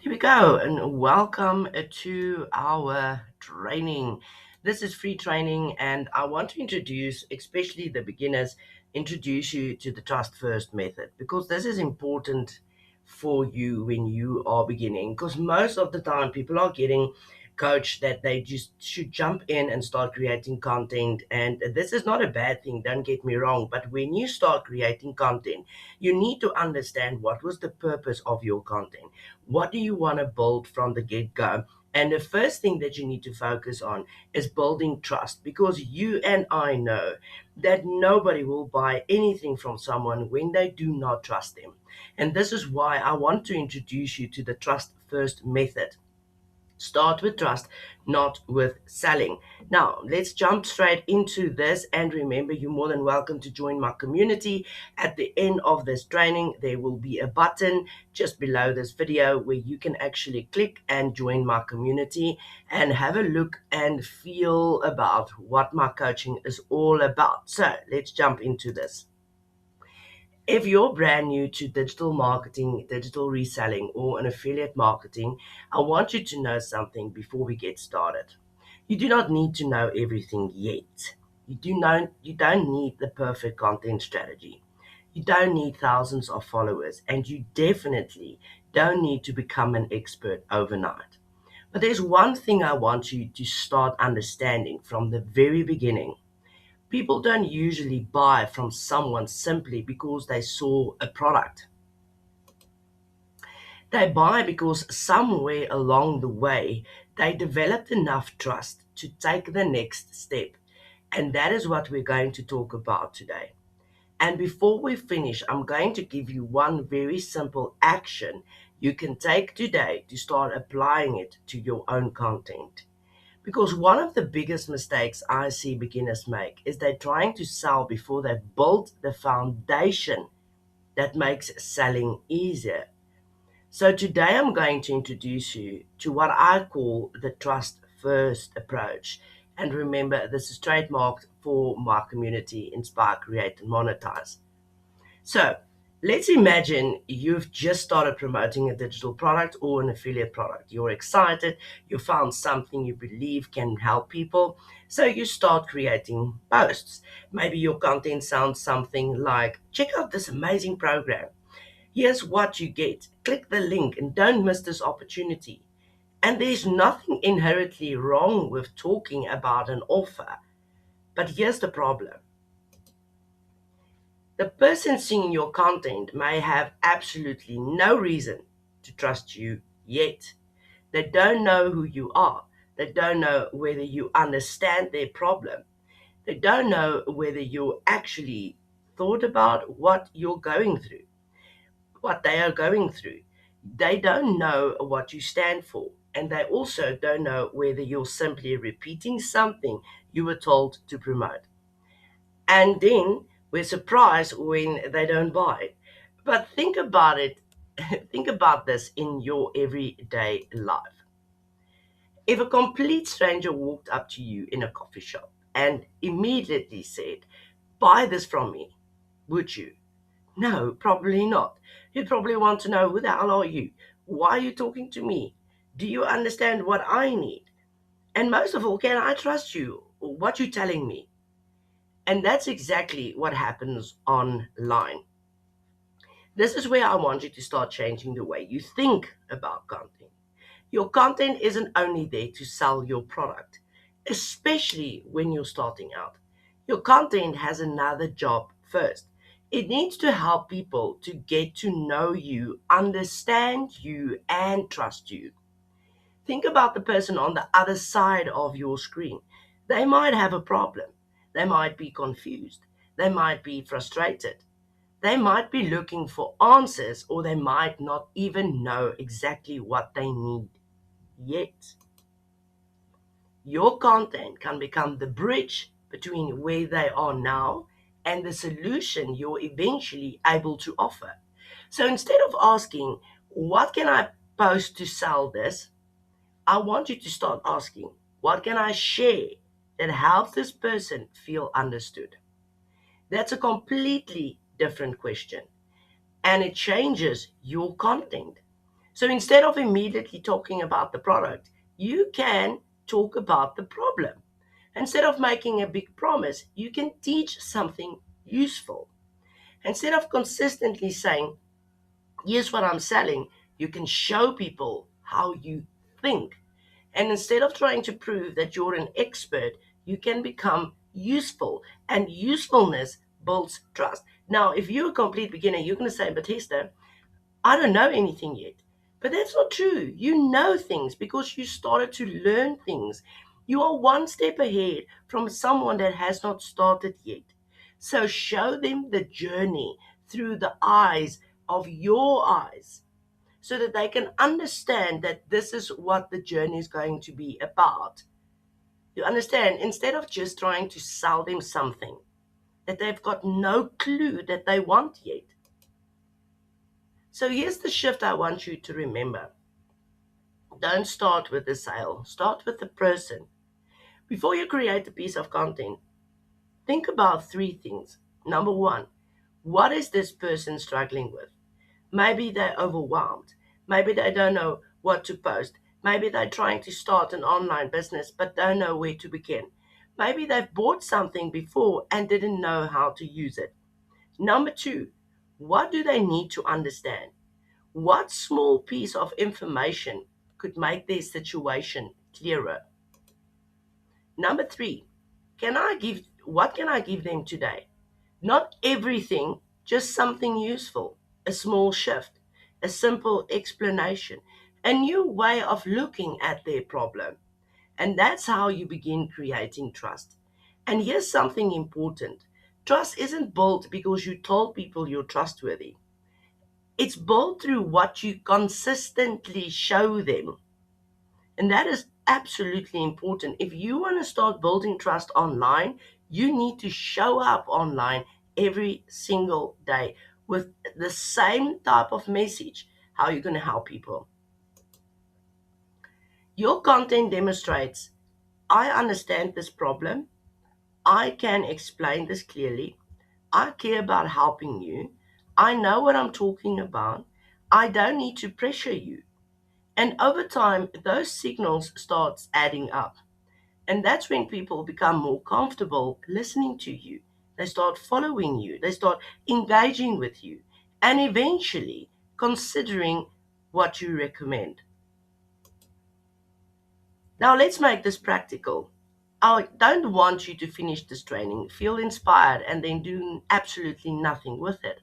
Here we go, and welcome to our training. This is free training, and I want to introduce, especially the beginners, introduce you to the Trust First method because this is important for you when you are beginning. Because most of the time, people are getting coached that they just should jump in and start creating content, and this is not a bad thing. Don't get me wrong, but when you start creating content, you need to understand what was the purpose of your content. What do you want to build from the get go? And the first thing that you need to focus on is building trust because you and I know that nobody will buy anything from someone when they do not trust them. And this is why I want to introduce you to the trust first method. Start with trust, not with selling. Now, let's jump straight into this. And remember, you're more than welcome to join my community. At the end of this training, there will be a button just below this video where you can actually click and join my community and have a look and feel about what my coaching is all about. So, let's jump into this. If you're brand new to digital marketing, digital reselling, or an affiliate marketing, I want you to know something before we get started. You do not need to know everything yet. You don't need the perfect content strategy. You don't need thousands of followers, and you definitely don't need to become an expert overnight. But there's one thing I want you to start understanding from the very beginning. People don't usually buy from someone simply because they saw a product. They buy because somewhere along the way they developed enough trust to take the next step. And that is what we're going to talk about today. And before we finish, I'm going to give you one very simple action you can take today to start applying it to your own content. Because one of the biggest mistakes I see beginners make is they're trying to sell before they've built the foundation that makes selling easier. So today I'm going to introduce you to what I call the trust first approach. And remember, this is trademarked for my community, Inspire, Create, and Monetize. So let's imagine you've just started promoting a digital product or an affiliate product. You're excited, you found something you believe can help people, so you start creating posts. Maybe your content sounds something like, check out this amazing program. Here's what you get. Click the link and don't miss this opportunity. And there's nothing inherently wrong with talking about an offer. But here's the problem. The person seeing your content may have absolutely no reason to trust you yet. They don't know who you are. They don't know whether you understand their problem. They don't know whether you actually thought about what you're going through, what they are going through. They don't know what you stand for. And they also don't know whether you're simply repeating something you were told to promote. And then we're surprised when they don't buy it. But think about it, think about this in your everyday life. If a complete stranger walked up to you in a coffee shop and immediately said, buy this from me, would you? No, probably not. You'd probably want to know, who the hell are you? Why are you talking to me? Do you understand what I need? And most of all, can I trust you? What you telling me? And that's exactly what happens online. This is where I want you to start changing the way you think about content. Your content isn't only there to sell your product, especially when you're starting out. Your content has another job first. It needs to help people to get to know you, understand you, and trust you. Think about the person on the other side of your screen. They might have a problem. They might be confused. They might be frustrated. They might be looking for answers, or they might not even know exactly what they need yet. Your content can become the bridge between where they are now and the solution you're eventually able to offer. So instead of asking, what can I post to sell this? I want you to start asking, what can I share that helps this person feel understood? That's a completely different question, and it changes your content. So instead of immediately talking about the product, you can talk about the problem. Instead of making a big promise, you can teach something useful. Instead of consistently saying, here's what I'm selling, you can show people how you think. And instead of trying to prove that you're an expert, you can become useful. And usefulness builds trust. Now, if you're a complete beginner, you're going to say, Batista, I don't know anything yet. But that's not true. You know things because you started to learn things. You are one step ahead from someone that has not started yet. So show them the journey through the eyes of your eyes so that they can understand that this is what the journey is going to be about. You understand? Instead of just trying to sell them something that they've got no clue that they want yet. So here's the shift I want you to remember. Don't start with the sale, start with the person. Before you create a piece of content, think about three things. Number one, what is this person struggling with? Maybe they're overwhelmed. Maybe they don't know what to post. Maybe they're trying to start an online business but don't know where to begin. Maybe they've bought something before and didn't know how to use it. Number two, what do they need to understand? What small piece of information could make their situation clearer? Number three, what can I give them today? Not everything, just something useful, a small shift, a simple explanation, a new way of looking at their problem. And that's how you begin creating trust. And here's something important. Trust isn't built because you told people you're trustworthy. It's built through what you consistently show them. And that is absolutely important. If you want to start building trust online, you need to show up online every single day with the same type of message. How you're going to help people. Your content demonstrates I understand this problem. I can explain this clearly. I care about helping you. I know what I'm talking about. I don't need to pressure you. And over time, those signals starts adding up. And that's when people become more comfortable listening to you. They start following you. They start engaging with you. And eventually considering what you recommend. Now, let's make this practical. I don't want you to finish this training, feel inspired, and then do absolutely nothing with it.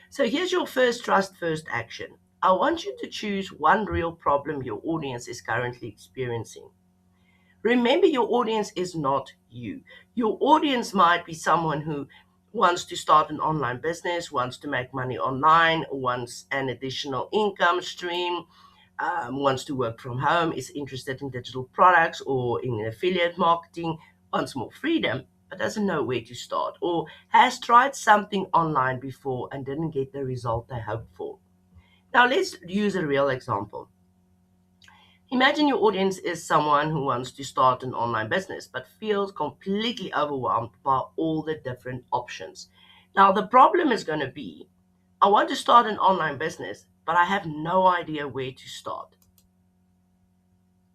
So, here's your first trust first action. I want you to choose one real problem your audience is currently experiencing. Remember, your audience is not you. Your audience might be someone who wants to start an online business, wants to make money online, wants an additional income stream, wants to work from home, is interested in digital products or in affiliate marketing, wants more freedom, but doesn't know where to start, or has tried something online before and didn't get the result they hoped for. Now, let's use a real example. Imagine your audience is someone who wants to start an online business but feels completely overwhelmed by all the different options. Now, the problem is going to be I want to start an online business, but I have no idea where to start.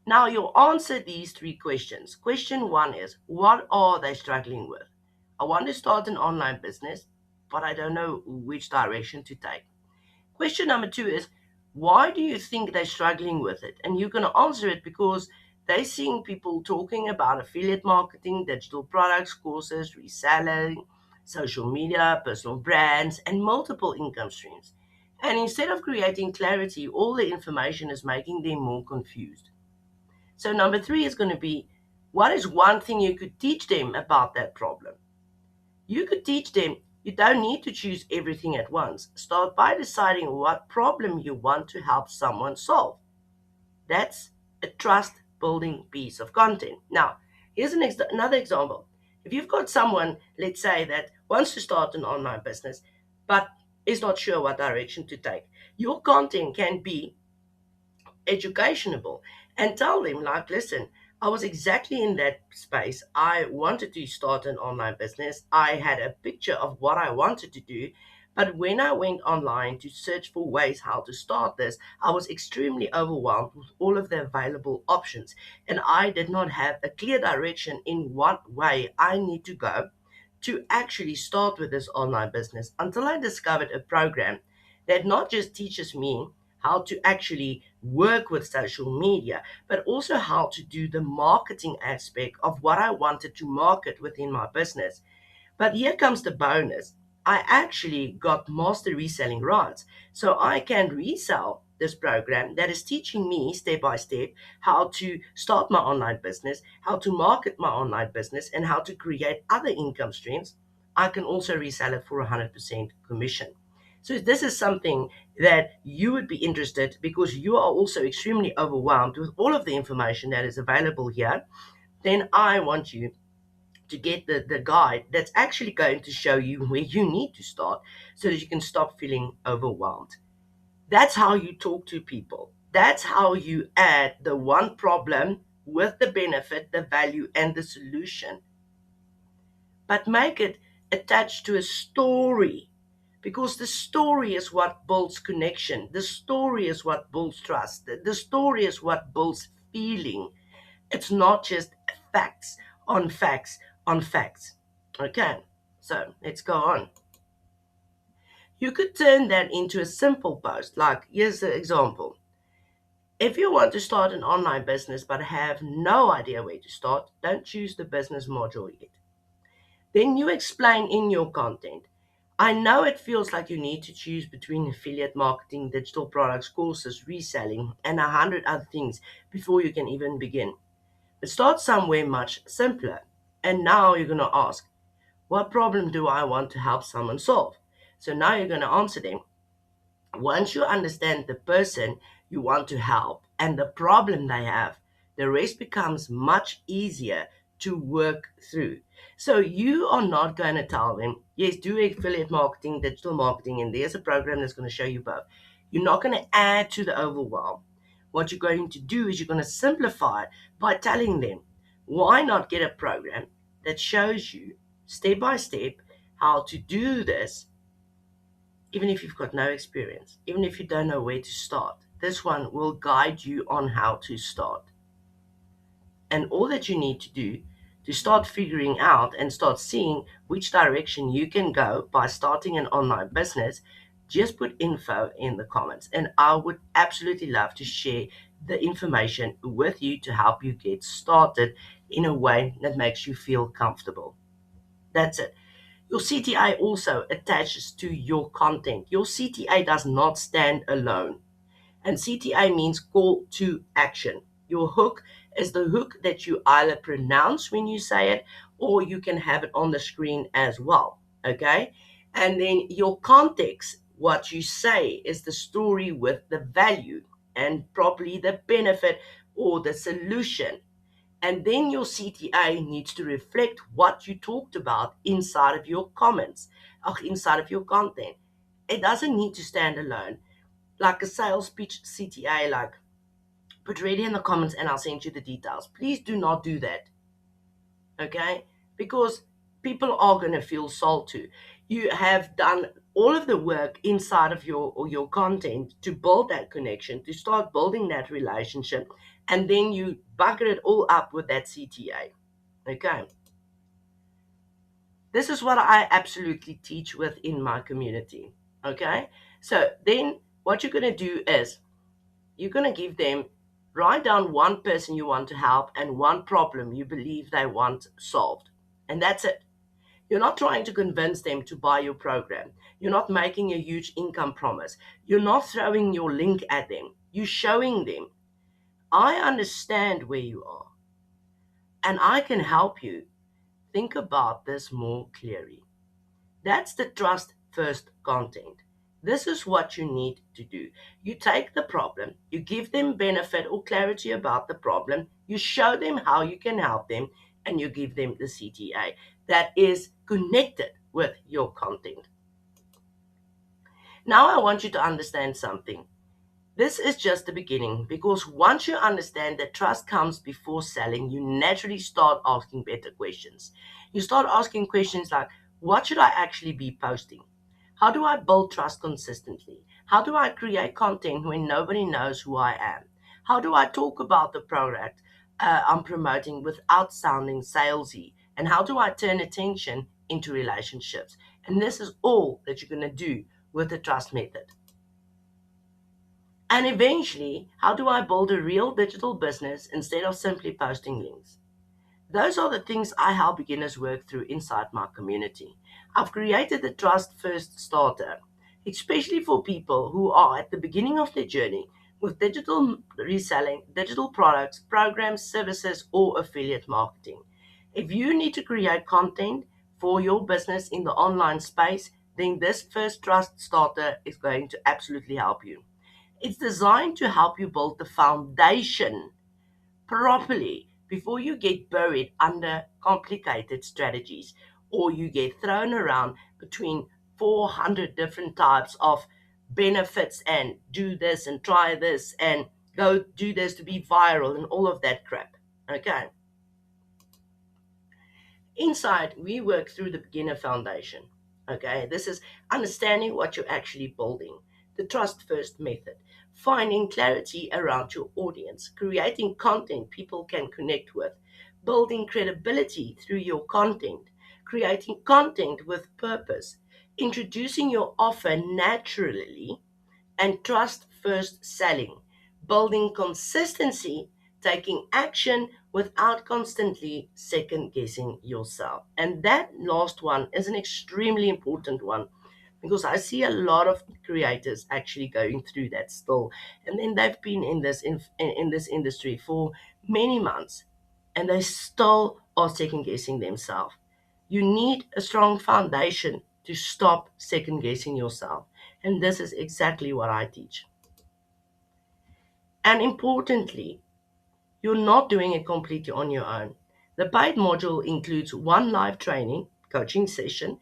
Now, you'll answer these three questions. Question one is what are they struggling with? I want to start an online business, but I don't know which direction to take. Question number two is, why do you think they're struggling with it? And you're going to answer it because they're seeing people talking about affiliate marketing, digital products, courses, reselling, social media, personal brands, and multiple income streams. And instead of creating clarity, all the information is making them more confused. So, number three is going to be, what is one thing you could teach them about that problem? You could teach them you don't need to choose everything at once. Start by deciding what problem you want to help someone solve. That's a trust building piece of content. Now, here's another example. If you've got someone, let's say, that wants to start an online business but is not sure what direction to take, your content can be educational and tell them, like, listen, I was exactly in that space. I wanted to start an online business. I had a picture of what I wanted to do, But when I went online to search for ways how to start this, I was extremely overwhelmed with all of the available options, and I did not have a clear direction in what way I need to go to actually start with this online business until I discovered a program that not just teaches me how to actually work with social media, but also how to do the marketing aspect of what I wanted to market within my business. But here comes the bonus. I actually got master reselling rights, so I can resell this program that is teaching me step by step how to start my online business, how to market my online business, and how to create other income streams. I can also resell it for 100% commission. So this is something that you would be interested because you are also extremely overwhelmed with all of the information that is available here. Then I want you to get the guide that's actually going to show you where you need to start so that you can stop feeling overwhelmed. That's how you talk to people. That's how you add the one problem with the benefit, the value, and the solution. But make it attached to a story because the story is what builds connection. The story is what builds trust. The story is what builds feeling. It's not just facts on facts on facts. Okay, so let's go on. You could turn that into a simple post. Like, here's the example. If you want to start an online business but have no idea where to start, don't choose the business module yet. Then you explain in your content. I know it feels like you need to choose between affiliate marketing, digital products, courses, reselling, and 100 other things before you can even begin. But start somewhere much simpler. And now you're going to ask, what problem do I want to help someone solve? So now you're going to answer them. Once you understand the person you want to help and the problem they have, the rest becomes much easier to work through. So you are not going to tell them, yes, do affiliate marketing, digital marketing, and there's a program that's going to show you both. You're not going to add to the overwhelm. What you're going to do is you're going to simplify it by telling them, why not get a program that shows you step by step how to do this, even if you've got no experience, even if you don't know where to start. This one will guide you on how to start. And all that you need to do to start figuring out and start seeing which direction you can go by starting an online business, just put info in the comments. And I would absolutely love to share the information with you to help you get started in a way that makes you feel comfortable. That's it. Your CTA also attaches to your content. Your CTA does not stand alone. And CTA means call to action. Your hook is the hook that you either pronounce when you say it or you can have it on the screen as well. Okay? And then your context, what you say, is the story with the value and probably the benefit or the solution. And then your CTA needs to reflect what you talked about inside of your comments or inside of your content. It doesn't need to stand alone. Like a sales pitch CTA, like put ready in the comments and I'll send you the details. Please do not do that. Okay? Because people are going to feel sold to. You have done all of the work inside of your content to build that connection, to start building that relationship, and then you bugger it all up with that CTA. Okay. This is what I absolutely teach within my community. Okay. So then what you're going to do is you're going to give them, write down one person you want to help and one problem you believe they want solved. And that's it. You're not trying to convince them to buy your program. You're not making a huge income promise. You're not throwing your link at them. You're showing them, I understand where you are and I can help you. Think about this more clearly. That's the trust first content. This is what you need to do. You take the problem, you give them benefit or clarity about the problem, you show them how you can help them, and you give them the CTA that is connected with your content. Now, I want you to understand something. This is just the beginning because once you understand that trust comes before selling, you naturally start asking better questions. You start asking questions like, what should I actually be posting? How do I build trust consistently? How do I create content when nobody knows who I am? How do I talk about the product I'm promoting without sounding salesy? And how do I turn attention into relationships? And this is all that you're going to do with the trust method. And eventually, how do I build a real digital business instead of simply posting links? Those are the things I help beginners work through inside my community. I've created the Trust First Starter, especially for people who are at the beginning of their journey with digital reselling, digital products, programs, services, or affiliate marketing. If you need to create content for your business in the online space, then this First Trust Starter is going to absolutely help you. It's designed to help you build the foundation properly before you get buried under complicated strategies or you get thrown around between 400 different types of benefits and do this and try this and go do this to be viral and all of that crap. Okay. Inside, we work through the beginner foundation. Okay, this is understanding what you're actually building, the trust first method, finding clarity around your audience, creating content people can connect with, building credibility through your content, creating content with purpose, introducing your offer naturally, and trust first selling, building consistency, taking action without constantly second guessing yourself. And that last one is an extremely important one because I see a lot of creators actually going through that still, and then they've been in this industry for many months, and they still are second guessing themselves. You need a strong foundation to stop second guessing yourself. And this is exactly what I teach. And importantly, you're not doing it completely on your own. The paid module includes one live training coaching session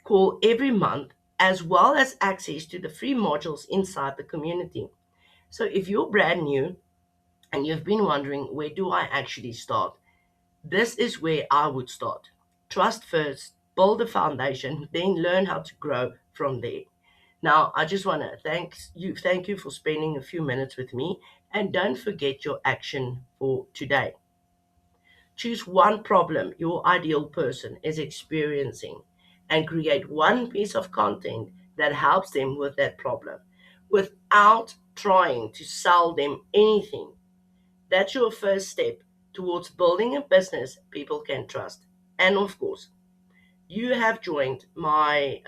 call every month, as well as access to the free modules inside the community. So if you're brand new and you've been wondering, where do I actually start? This is where I would start. Trust first, build a foundation, then learn how to grow from there. Now, I just want to thank you for spending a few minutes with me, and don't forget your action for today. Choose one problem your ideal person is experiencing and create one piece of content that helps them with that problem without trying to sell them anything. That's your first step towards building a business people can trust. And of course, you have joined my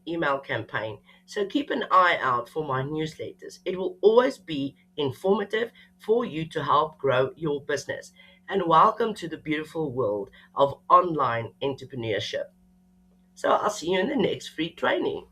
email campaign. So keep an eye out for my newsletters. It will always be informative for you to help grow your business. And welcome to the beautiful world of online entrepreneurship. So I'll see you in the next free training.